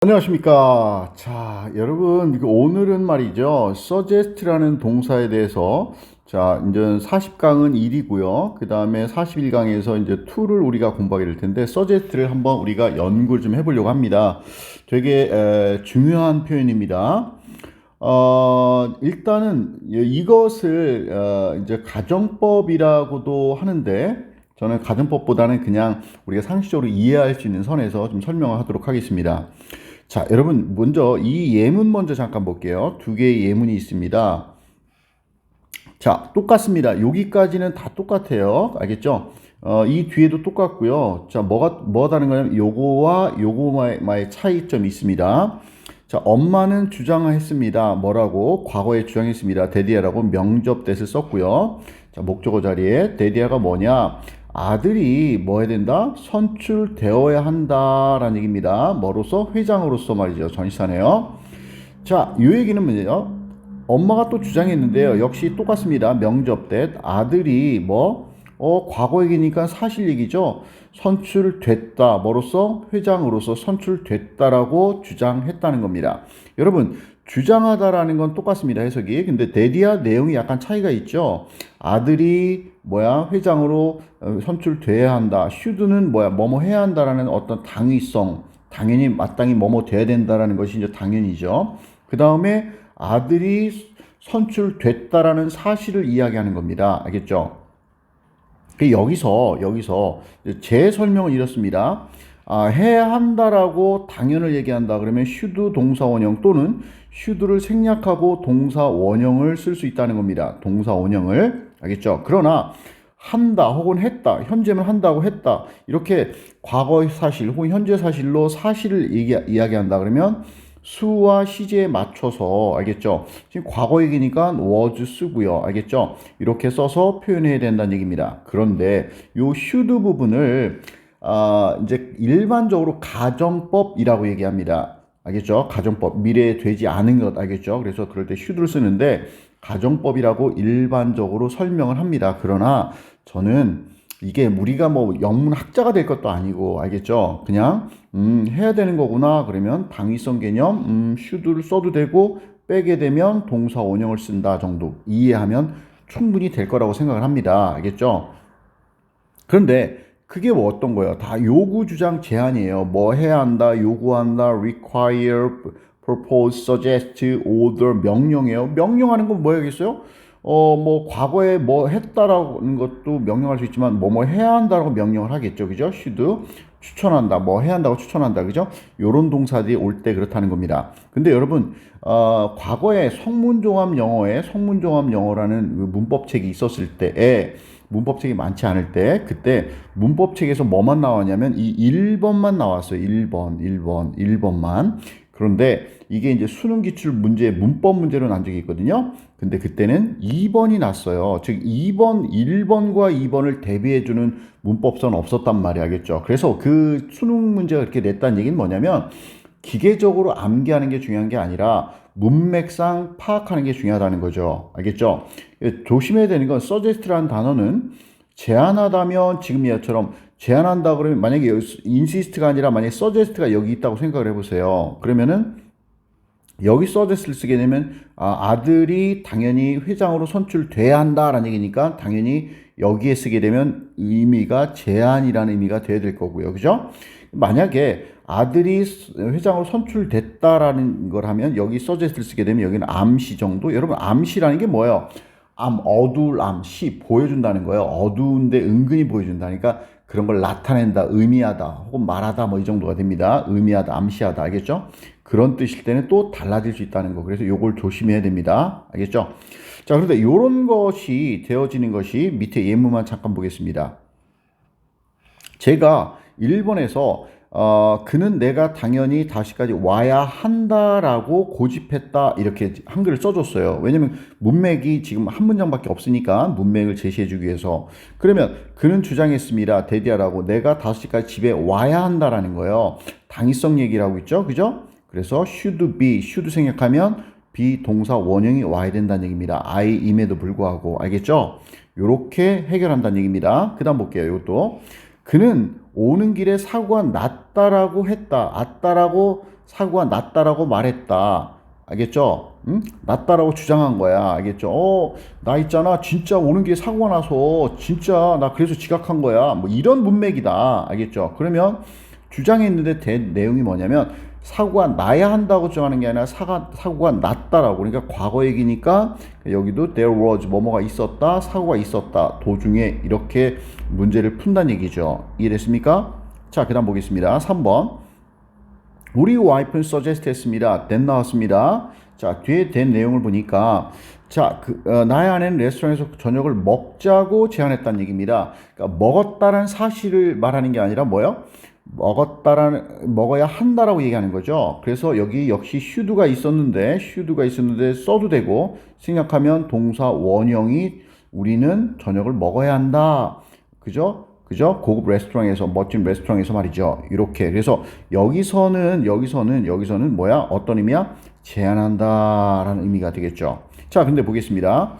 안녕하십니까. 자, 여러분, 오늘은 말이죠. suggest라는 동사에 대해서, 자, 이제 40강은 1이고요. 그 다음에 41강에서 이제 2를 우리가 공부하게 될 텐데, suggest를 한번 우리가 연구를 좀 해보려고 합니다. 되게 중요한 표현입니다. 일단은 이것을 이제 가정법이라고도 하는데, 저는 가정법보다는 그냥 우리가 상식적으로 이해할 수 있는 선에서 좀 설명을 하도록 하겠습니다. 자, 여러분, 먼저 이 예문 먼저 잠깐 볼게요. 두 개의 예문이 있습니다. 자, 똑같습니다. 여기까지는 다 똑같아요. 알겠죠? 이 뒤에도 똑같고요. 자, 뭐가 다른 거냐면 요거와 요거와의 차이점이 있습니다. 자, 엄마는 주장했습니다. 뭐라고? 과거에 주장했습니다. 데디아라고 명접 that을 썼고요. 자, 목적어 자리에 데디아가 뭐냐? 아들이 뭐 해야 된다? 선출되어야 한다라는 얘기입니다. 뭐로서? 회장으로서 말이죠. 전치사네요. 자, 이 얘기는 뭐예요? 엄마가 또 주장했는데요. 역시 똑같습니다. 명접 that 아들이 과거 얘기니까 사실 얘기죠. 선출됐다. 뭐로서? 회장으로서 선출됐다라고 주장했다는 겁니다. 여러분, 주장하다라는 건 똑같습니다. 해석이. 근데 데디아 내용이 약간 차이가 있죠. 아들이 회장으로 선출돼야 한다. should는 뭐뭐 해야 한다라는 어떤 당위성, 당연히 마땅히 뭐뭐 돼야 된다라는 것이 이제 당연이죠. 그 다음에 아들이 선출됐다라는 사실을 이야기하는 겁니다. 알겠죠? 여기서 제 설명은 이렇습니다. 해야 한다라고 당연을 얘기한다 그러면 should 동사 원형 또는 should를 생략하고 동사 원형을 쓸 수 있다는 겁니다. 동사 원형을. 알겠죠? 그러나 한다 혹은 했다, 현재면 한다고 했다 이렇게 과거 사실 혹은 현재 사실로 사실을 이야기한다 그러면 수와 시제에 맞춰서, 알겠죠? 지금 과거 얘기니까 was 쓰고요. 알겠죠? 이렇게 써서 표현해야 된다는 얘기입니다. 그런데 요 should 부분을 이제 일반적으로 가정법이라고 얘기합니다. 알겠죠? 가정법, 미래에 되지 않은 것, 알겠죠? 그래서 그럴 때 should를 쓰는데 가정법이라고 일반적으로 설명을 합니다. 그러나 저는 이게 우리가 뭐 영문학자가 될 것도 아니고, 알겠죠? 그냥 해야 되는 거구나 그러면 당위성 개념 should를 써도 되고 빼게 되면 동사 원형을 쓴다 정도 이해하면 충분히 될 거라고 생각을 합니다. 알겠죠? 그런데 그게 뭐 어떤 거예요? 다 요구, 주장, 제한이에요. 뭐 해야 한다, 요구한다, require, propose, suggest, order, 명령이에요. 명령하는 건 뭐야겠어요? 뭐 과거에 뭐 했다라는 것도 명령할 수 있지만 뭐 해야 한다라고 명령을 하겠죠. 그죠? should 추천한다. 뭐 해야 한다고 추천한다. 그죠? 요런 동사들이 올 때 그렇다는 겁니다. 근데 여러분 과거에 성문종합 영어라는 그 문법책이 있었을 때에 문법책이 많지 않을 때 그때 문법책에서 뭐만 나왔냐면 이 1번만 나왔어요. 1번만. 그런데 이게 이제 수능 기출 문제 문법 문제로 난 적이 있거든요. 근데 그때는 2번이 났어요. 즉 1번과 2번을 대비해 주는 문법서는 없었단 말이야. 알겠죠? 그래서 그 수능 문제가 그렇게 냈다는 얘기는 뭐냐면 기계적으로 암기하는 게 중요한 게 아니라 문맥상 파악하는 게 중요하다는 거죠. 알겠죠? 조심해야 되는 건 suggest라는 단어는 제안하다면 지금 이처럼 제안한다 그러면 만약에 insist가 아니라 만약에 suggest가 여기 있다고 생각을 해보세요. 그러면은 여기 suggest를 쓰게 되면 아들이 당연히 회장으로 선출돼야 한다라는 얘기니까 당연히 여기에 쓰게 되면 의미가 제안이라는 의미가 돼야 될 거고요. 그죠? 만약에 아들이 회장으로 선출됐다라는 걸 하면 여기 suggest를 쓰게 되면 여기는 암시 정도. 여러분 암시라는 게 뭐예요? 어두울 암시 보여준다는 거예요. 어두운데 은근히 보여준다니까 그런 걸 나타낸다, 의미하다, 혹은 말하다 뭐 이 정도가 됩니다. 의미하다, 암시하다, 알겠죠? 그런 뜻일 때는 또 달라질 수 있다는 거. 그래서 요걸 조심해야 됩니다. 알겠죠? 자, 그런데 이런 것이 되어지는 것이 밑에 예문만 잠깐 보겠습니다. 제가 일본에서 그는 내가 당연히 다시까지 와야 한다라고 고집했다 이렇게 한글을 써줬어요. 왜냐면 문맥이 지금 한 문장밖에 없으니까 문맥을 제시해주기 위해서. 그러면 그는 주장했습니다. 데디아라고 내가 5시까지 집에 와야 한다라는 거예요. 당위성 얘기를 하고 있죠. 그죠? 그래서 should 생략하면 be 동사 원형이 와야 된다는 얘기입니다. I임에도 불구하고. 알겠죠? 요렇게 해결한다는 얘기입니다. 그 다음 볼게요. 이것도. 그는 오는 길에 사고가 났다라고 했다. 났다라고 사고가 났다라고 말했다. 알겠죠? 응? 났다라고 주장한 거야. 알겠죠? 나 있잖아. 진짜 오는 길에 사고가 나서 진짜 나 그래서 지각한 거야. 뭐 이런 문맥이다. 알겠죠? 그러면 주장했는데 된 내용이 뭐냐면 사고가 나야 한다고 주장하는 게 아니라 사고가 났다라고. 그러니까 과거 얘기니까 여기도 there was 뭐뭐가 있었다, 사고가 있었다. 도중에 이렇게 문제를 푼다는 얘기죠. 이해됐습니까? 자, 그 다음 보겠습니다. 3번. 우리 와이프는 suggest 했습니다. then 나왔습니다. 자, 뒤에 된 내용을 보니까 자, 나의 아내는 레스토랑에서 저녁을 먹자고 제안했다는 얘기입니다. 그러니까 먹었다는 사실을 말하는 게 아니라 뭐요? 먹어야 한다라고 얘기하는 거죠. 그래서 여기 역시 should가 있었는데 써도 되고 생략하면 동사 원형이 우리는 저녁을 먹어야 한다. 그죠? 고급 레스토랑에서, 멋진 레스토랑에서 말이죠. 이렇게. 그래서 여기서는 뭐야? 어떤 의미야? 제안한다라는 의미가 되겠죠. 자, 근데 보겠습니다.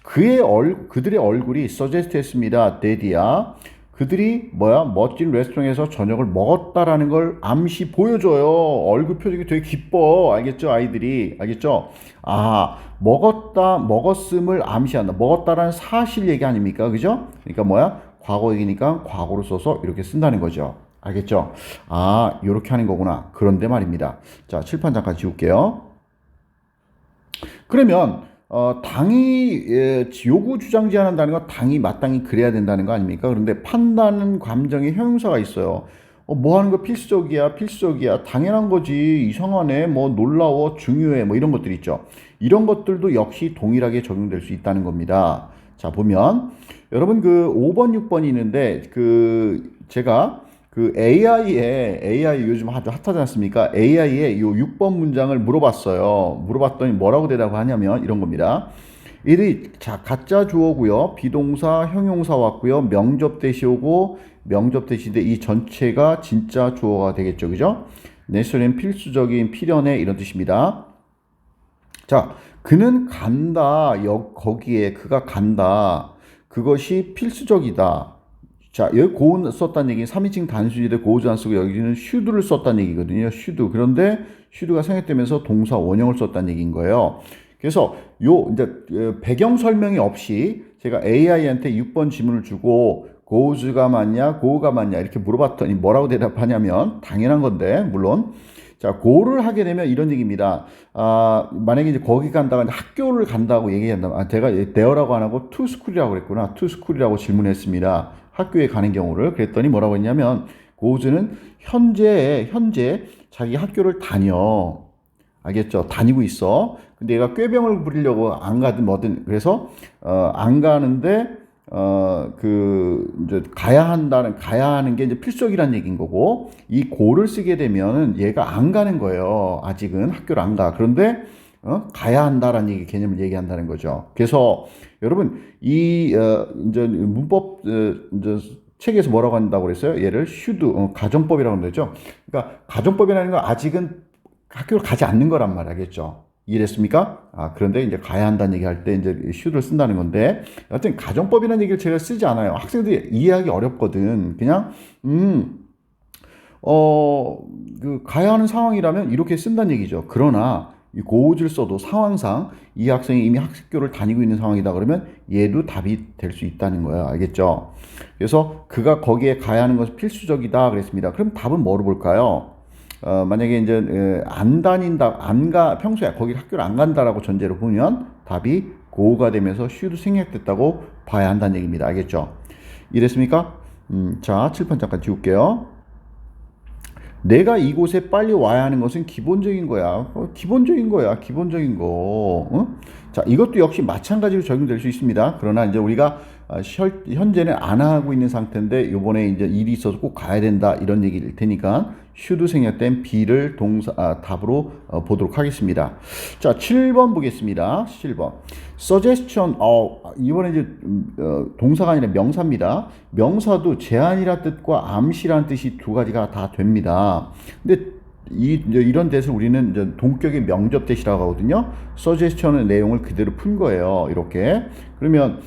그들의 얼굴이 suggest 했습니다. daddy야. 그들이 뭐야? 멋진 레스토랑에서 저녁을 먹었다라는 걸 암시 보여줘요. 얼굴 표정이 되게 기뻐. 알겠죠? 아이들이. 알겠죠? 먹었음을 암시한다. 먹었다라는 사실 얘기 아닙니까? 그죠? 그러니까 뭐야? 과거 얘기니까 과거로 써서 이렇게 쓴다는 거죠. 알겠죠? 요렇게 하는 거구나. 그런데 말입니다. 자, 칠판 잠깐 지울게요. 그러면 당이 요구 주장 제한한다는 건 당이 마땅히 그래야 된다는 거 아닙니까? 그런데 판단 감정의 형용사가 있어요. 뭐 하는 거 필수적이야. 당연한 거지. 이상하네. 뭐 놀라워, 중요해. 뭐 이런 것들 있죠. 이런 것들도 역시 동일하게 적용될 수 있다는 겁니다. 자, 보면 여러분 5번, 6번이 있는데 제가 AI 요즘 아주 핫하지 않습니까? AI에 요 6번 문장을 물어봤더니 뭐라고 대답하냐면 이런 겁니다. 자, 가짜 주어고요. 비동사, 형용사 왔고요. 명접 대시 오고 명접 대시인데 이 전체가 진짜 주어가 되겠죠. 그죠? necessary는 필수적인, 필연의 이런 뜻입니다. 자, 그는 간다. 거기에 그가 간다. 그것이 필수적이다. 자, 여기 고는 썼다는 얘기는 3인칭 단수인데 고우주 안 쓰고 여기는 should를 썼다는 얘기거든요. should. 그런데 should가 생략되면서 동사 원형을 썼다는 얘기인 거예요. 그래서 이제 배경 설명이 없이 제가 AI한테 6번 지문을 주고 goes가 맞냐, go가 맞냐 이렇게 물어봤더니 뭐라고 대답하냐면 당연한 건데 물론 자, go를 하게 되면 이런 얘기입니다. 만약에 이제 거기 간다고 학교를 간다고 얘기한다면 제가 there라고 안 하고 to school이라고 그랬구나. to school이라고 질문했습니다. 학교에 가는 경우를 그랬더니 뭐라고 했냐면 goes는 현재 자기 학교를 다녀. 알겠죠? 다니고 있어. 근데 얘가 꾀병을 부리려고 안 가든 뭐든 그래서 안 가는데 이제 가야 하는 게 이제 필수적이라는 얘기인 거고 이 고를 쓰게 되면 얘가 안 가는 거예요. 아직은 학교를 안 가. 그런데 가야 한다라는 개념을 얘기한다는 거죠. 그래서 여러분 이제 문법 이제 책에서 뭐라고 한다고 그랬어요? 얘를 should 가정법이라고 그러죠. 그러니까 가정법이라는 건 아직은 학교를 가지 않는 거란 말이겠죠. 이해됐습니까? 그런데 이제 가야 한다는 얘기 할 때 이제 should를 쓴다는 건데 여하튼 가정법이라는 얘기를 제가 쓰지 않아요. 학생들이 이해하기 어렵거든. 그냥 가야 하는 상황이라면 이렇게 쓴다는 얘기죠. 그러나 이 고우즈를 써도 상황상 이 학생이 이미 학교를 다니고 있는 상황이다 그러면 얘도 답이 될 수 있다는 거예요. 알겠죠? 그래서 그가 거기에 가야 하는 것은 필수적이다 그랬습니다. 그럼 답은 뭐로 볼까요? 만약에 이제 평소에 거기 학교를 안 간다라고 전제로 보면 답이 고가 되면서 should 생략됐다고 봐야 한다는 얘기입니다. 알겠죠? 이랬습니까? 자, 칠판 잠깐 지울게요. 내가 이곳에 빨리 와야 하는 것은 기본적인 거야. 기본적인 거. 자, 이것도 역시 마찬가지로 적용될 수 있습니다. 그러나 이제 우리가 현재는 안 하고 있는 상태인데 요번에 이제 일이 있어서 꼭 가야 된다 이런 얘기일 테니까 should 생략된 B를 답으로 보도록 하겠습니다. 자, 7번 보겠습니다. 7번. suggestion, 이번에 이제 동사가 아니라 명사입니다. 명사도 제안이라 뜻과 암시라는 뜻이 두 가지가 다 됩니다. 근데 이런 대해서 우리는 이제 동격의 명접 대시라고 하거든요. suggestion의 내용을 그대로 푼 거예요. 이렇게. 그러면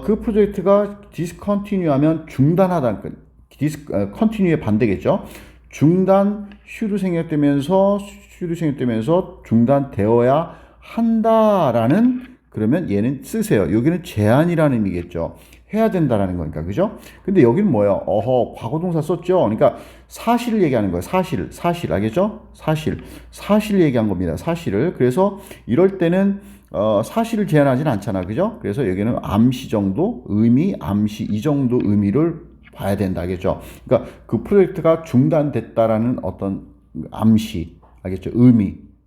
그 프로젝트가 discontinue 하면 continue의 반대겠죠. 중단 should 생략되면서 중단되어야 한다라는 그러면 얘는 쓰세요. 여기는 제한이라는 의미겠죠. 해야 된다라는 거니까 그죠? 근데 여기는 뭐예요? 과거동사 썼죠. 그러니까 사실을 얘기하는 거예요. 사실 알겠죠? 사실 얘기한 겁니다. 사실을. 그래서 이럴 때는 사실을 제한하진 않잖아, 그죠? 그래서 여기는 암시 정도 암시 이 정도 의미를 봐야 된다, 알겠죠? 그러니까 그 프로젝트가 중단됐다라는 어떤 암시, 알겠죠?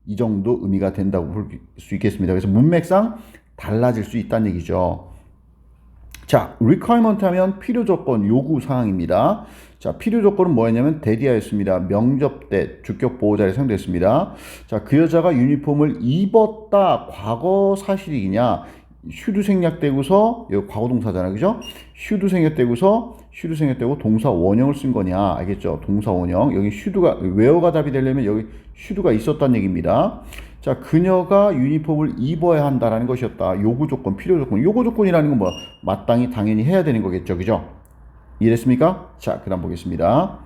이 정도 의미가 된다고 볼 수 있겠습니다. 그래서 문맥상 달라질 수 있다는 얘기죠. 자, requirement 하면 필요 조건, 요구 사항입니다. 자, 필요 조건은 뭐였냐면 대디하였습니다. 명접 때 주격 보호자를 사용됐습니다. 자, 그 여자가 유니폼을 입었다. 과거 사실이냐? should 생략되고서 여기 과거 동사잖아. 그죠? should 생략되고 동사 원형을 쓴 거냐? 알겠죠? 동사 원형. 여기 should가 where가 답이 되려면 여기 should가 있었다는 얘기입니다. 자, 그녀가 유니폼을 입어야 한다라는 것이었다. 요구 조건, 필요 조건. 요구 조건이라는 건 뭐 마땅히 당연히 해야 되는 거겠죠. 그죠? 이해됐습니까? 자, 그다음 보겠습니다.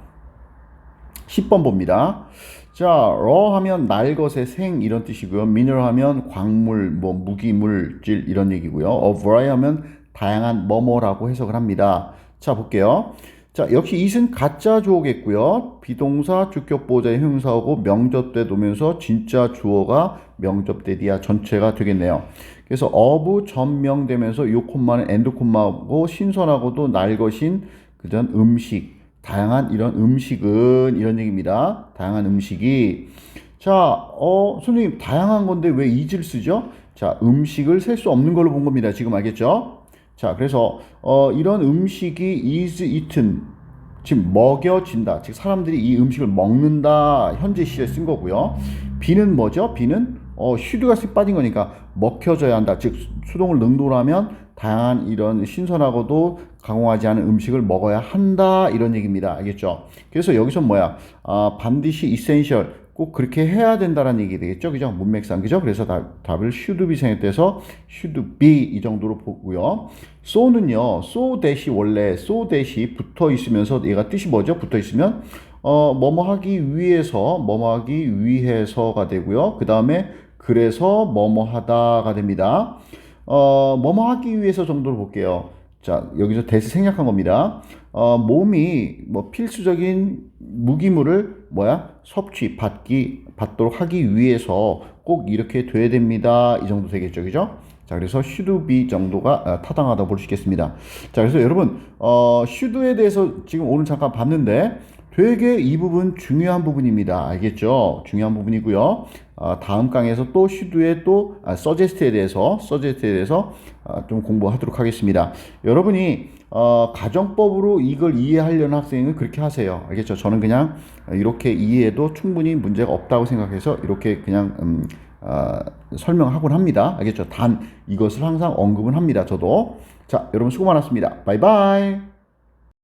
10번 봅니다. 자, raw 하면 날 것의 생 이런 뜻이고요. mineral 하면 광물, 뭐 무기, 물질 이런 얘기고요. a variety 하면 다양한 뭐뭐라고 해석을 합니다. 자, 볼게요. 자, 역시 it은 가짜 주어겠고요. 비동사 주격 보호자의 형용사하고 명접대 놓으면서 진짜 주어가 명접대디아 전체가 되겠네요. 그래서 of 전명되면서 요 콤마는 엔드 콤마고 신선하고도 날 것인 그전 음식 다양한 이런 음식은 이런 얘기입니다. 다양한 음식이 자, 선생님 다양한 건데 왜 is를 쓰죠? 자, 음식을 셀 수 없는 걸로 본 겁니다. 지금 알겠죠? 자, 그래서 이런 음식이 is eaten 지금 먹여진다. 즉 사람들이 이 음식을 먹는다. 현재 시에 쓴 거고요. B는 뭐죠? B는 should가 빠진 거니까 먹혀져야 한다. 즉 수동을 능동하면 다양한 이런 신선하고도 가공하지 않은 음식을 먹어야 한다. 이런 얘기입니다. 알겠죠? 그래서 여기서 뭐야? 반드시 essential 꼭 그렇게 해야 된다는 얘기 되겠죠? 그죠? 문맥상 그죠? 그래서 답을 should be 생략돼서 should be 이 정도로 보고요. so는요. so that이 원래 so that이 붙어 있으면서 얘가 뜻이 뭐죠? 붙어 있으면 뭐뭐 하기 위해서가 되고요. 그 다음에 그래서 뭐뭐 하다가 됩니다. 뭐뭐 하기 위해서 정도로 볼게요. 자, 여기서 that을 생략한 겁니다. 몸이 뭐 필수적인 무기물을 받도록 하기 위해서 꼭 이렇게 돼야 됩니다. 이 정도 되겠죠. 그죠? 자, 그래서 should be 정도가 타당하다고 볼 수 있겠습니다. 자, 그래서 여러분, should에 대해서 지금 오늘 잠깐 봤는데 되게 이 부분 중요한 부분입니다. 알겠죠? 중요한 부분이고요. 다음 강에서 또 should의 또 suggest에 대해서 좀 공부하도록 하겠습니다. 여러분이 가정법으로 이걸 이해하려는 학생은 그렇게 하세요. 알겠죠? 저는 그냥 이렇게 이해해도 충분히 문제가 없다고 생각해서 이렇게 그냥 설명하곤 합니다. 알겠죠? 단 이것을 항상 언급은 합니다. 저도. 자, 여러분 수고 많았습니다. 바이바이.